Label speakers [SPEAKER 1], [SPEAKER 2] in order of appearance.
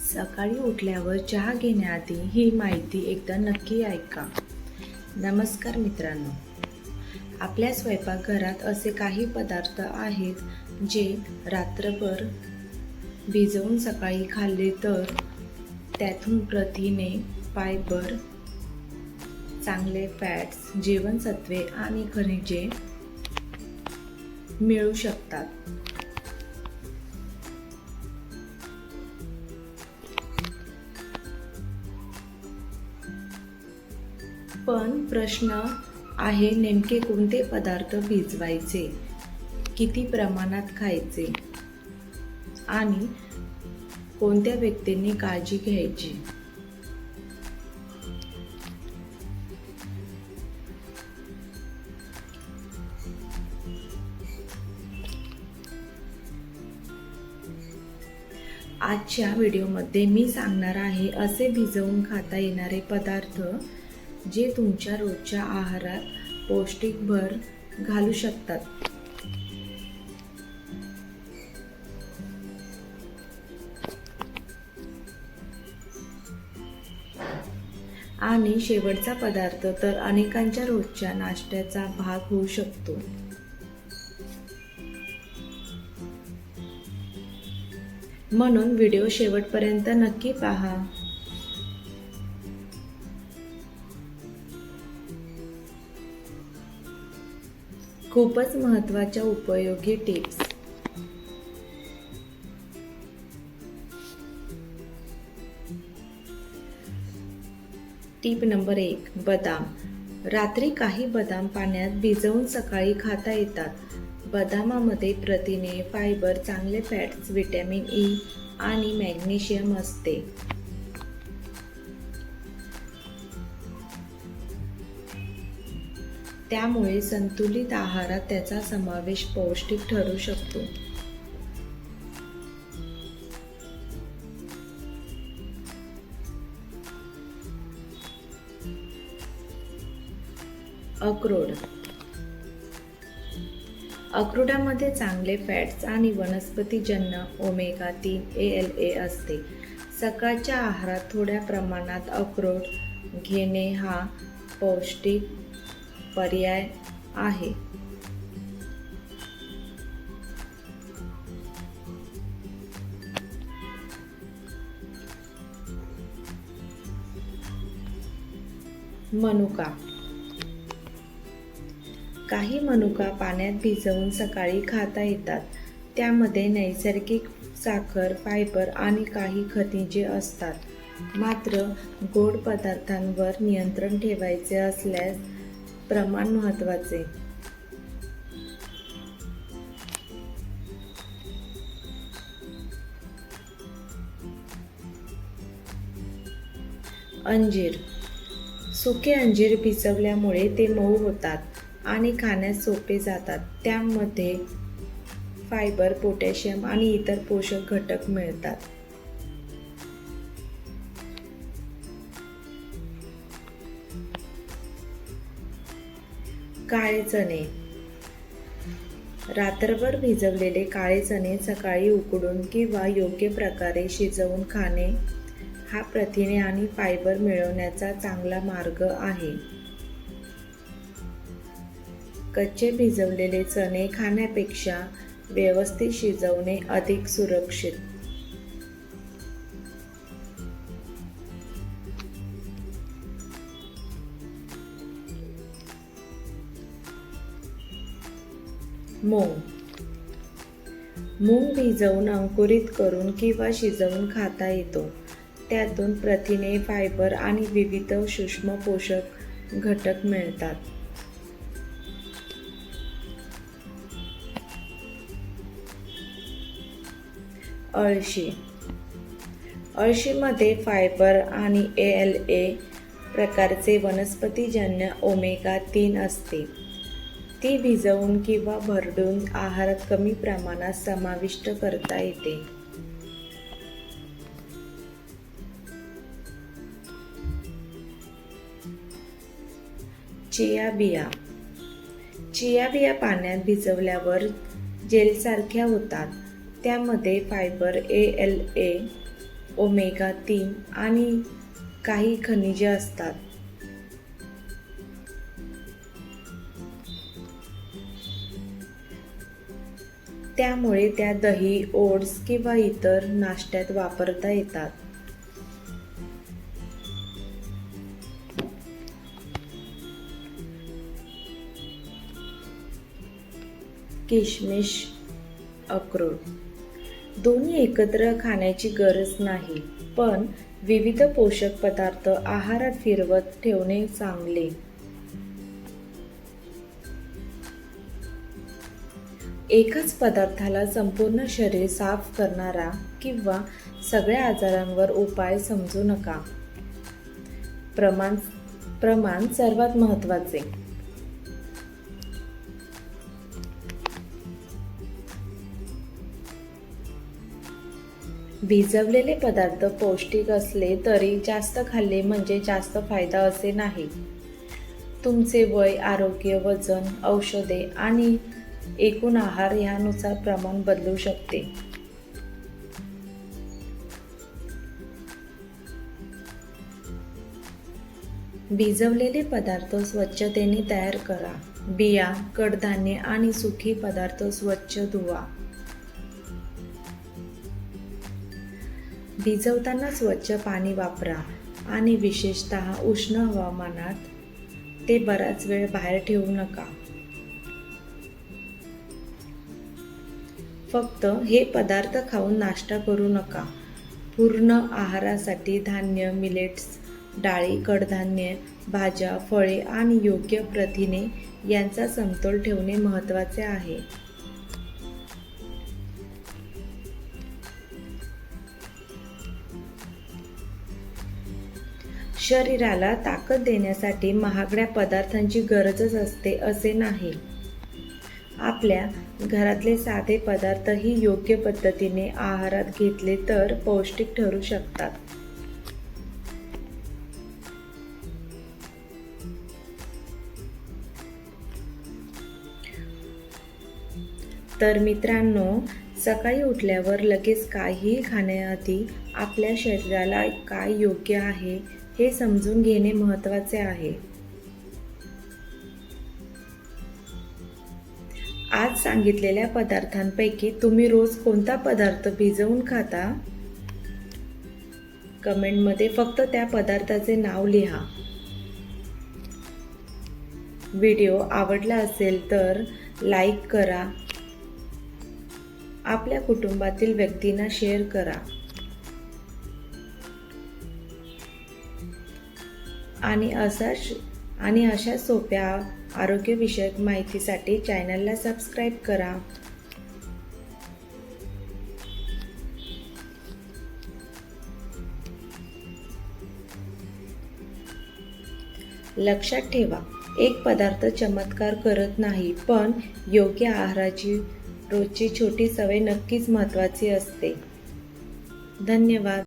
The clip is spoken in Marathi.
[SPEAKER 1] सकाळी उठल्यावर चहा घेण्याआधी ही माहिती एकदा नक्की ऐका. नमस्कार मित्रांनो, आपल्या स्वयंपाकघरात असे काही पदार्थ आहेत जे रात्रभर भिजवून सकाळी खाल्ले तर त्यातून प्रथिने, फायबर, चांगले फॅट्स, जीवनसत्वे आणि खनिजे मिळू शकतात. पण प्रश्न आहे, नेमके कोणते पदार्थ भिजवायचे, किती प्रमाणात खायचे आणि कोणत्या व्यक्तींनी काळजी घ्यायची. आजच्या व्हिडिओमध्ये मी सांगणार आहे असे भिजवून खाता येणारे पदार्थ जे तुमच्या रोजच्या आहारात पौष्टिक भर घालू शकतात. आणि शेवटचा पदार्थ तर अनेकांच्या रोजच्या नाश्त्याचा भाग होऊ शकतो. म्हणून व्हिडिओ शेवटपर्यंत नक्की पहा. खूपच महत्त्वाच्या उपयोगी टिप्स. Tip number 1. बदाम. रात्री काही बदाम पाण्यात भिजवून सकाळी खाता येतात. बदामामध्ये प्रथिने, फायबर, चांगले फॅट्स, व्हिटॅमिन ई आणि मॅग्नेशियम असते. त्यामुळे संतुलित आहारात त्याचा समावेश पौष्टिक ठरू शकतो. अक्रोड. अक्रोडामध्ये चांगले फॅट्स आणि वनस्पतीजन्य ओमेगा 3 ALA असते. सकाळच्या आहारात थोड्या प्रमाणात अक्रोड घेणे हा पौष्टिक पर्याय आहे. मनुका. काही मनुका पाण्यात भिजवून सकाळी खाता येतात. त्यामध्ये नैसर्गिक साखर, फायबर आणि काही खनिजे असतात. मात्र गोड पदार्थांवर नियंत्रण ठेवायचे असल्यास प्रमाण महत्त्वाचे. अंजीर. सुके अंजीर भिजवल्यामुळे ते मऊ होतात आणि खाण्यास सोपे जातात. त्यामध्ये फायबर, पोटॅशियम आणि इतर पोषक घटक मिळतात. काळे चणे. रात्रभर भिजवलेले काळे चणे सकाळी उकडून किंवा योग्य प्रकारे शिजवून खाणे हा प्रथिने आणि फायबर मिळवण्याचा चांगला मार्ग आहे. कच्चे भिजवलेले चणे खाण्यापेक्षा व्यवस्थित शिजवणे अधिक सुरक्षित. मूग. मूग भिजवून अंकुरित करून किंवा शिजवून खाता येतो. त्यातून प्रथिने, फायबर आणि विविध सूक्ष्म पोषक घटक मिळतात. अळशी. अळशीमध्ये फायबर आणि ALA प्रकारचे वनस्पतीजन्य ओमेगा 3 असते. ती भिजवून किंवा भरडून आहारात कमी प्रमाणात समाविष्ट करता येते. चिया बिया. चिया बिया पाण्यात भिजवल्यावर जेलसारख्या होतात. त्यामध्ये फायबर, ALA ओमेगा-3 आणि काही खनिजे असतात. त्यामुळे त्या दही, ओट्स किंवा इतर नाश्त्यात वापरता येतात. किशमिश, अक्रोड दोन्ही एकत्र खाण्याची गरज नाही, पण विविध पोषक पदार्थ आहारात फिरवत ठेवणे चांगले. एकाच पदार्थाला संपूर्ण शरीर साफ करणारा किंवा सगळ्या आजारांवर उपाय समजू नका. प्रमाण सर्वात महत्त्वाचे. भिजवलेले पदार्थ पौष्टिक असले तरी जास्त खाल्ले म्हणजे जास्त फायदा असे नाही. तुमचे वय, आरोग्य, वजन, औषधे आणि एकूण आहार यानुसार प्रमाण बदलू शकते. भिजवलेले पदार्थ स्वच्छतेने तयार करा. बिया, कडधान्ये आणि सुकी पदार्थ स्वच्छ धुवा. भिजवताना स्वच्छ पाणी वापरा आणि विशेषतः उष्ण हवामानात ते बराच वेळ बाहेर ठेवू नका. फक्त हे पदार्थ खाऊन नाश्ता करू नका. पूर्ण आहारासाठी धान्य, मिलेट्स, डाळी, कडधान्ये, भाज्या, फळे आणि योग्य प्रथिने यांचा समतोल ठेवणे महत्त्वाचे आहे. शरीराला ताकद देण्यासाठी महागड्या पदार्थांची गरजच असते असे नाही. आपल्या घरातले साधे पदार्थही योग्य पद्धतीने आहारात घेतले तर पौष्टिक ठरू शकतात. तर मित्रांनो, सकाळी उठल्यावर लगेच काहीही खाण्याआधी आपल्या शरीराला काय योग्य आहे हे समजून घेणे महत्त्वाचे आहे. आज सांगितलेल्या पदार्थांपैकी तुम्ही रोज कोणता पदार्थ भिजवून खाता? कमेंटमध्ये फक्त त्या पदार्थाचे नाव लिहा. व्हिडिओ आवडला असेल तर लाईक करा. आपल्या कुटुंबातील व्यक्तींना शेअर करा. आणि अशा सोप्या आरोग्यविषयक माहितीसाठी चॅनलला सबस्क्राईब करा. लक्षात ठेवा, एक पदार्थ चमत्कार करत नाही, पण योग्य आहाराची रोजची छोटी सवय नक्कीच महत्त्वाची असते. धन्यवाद.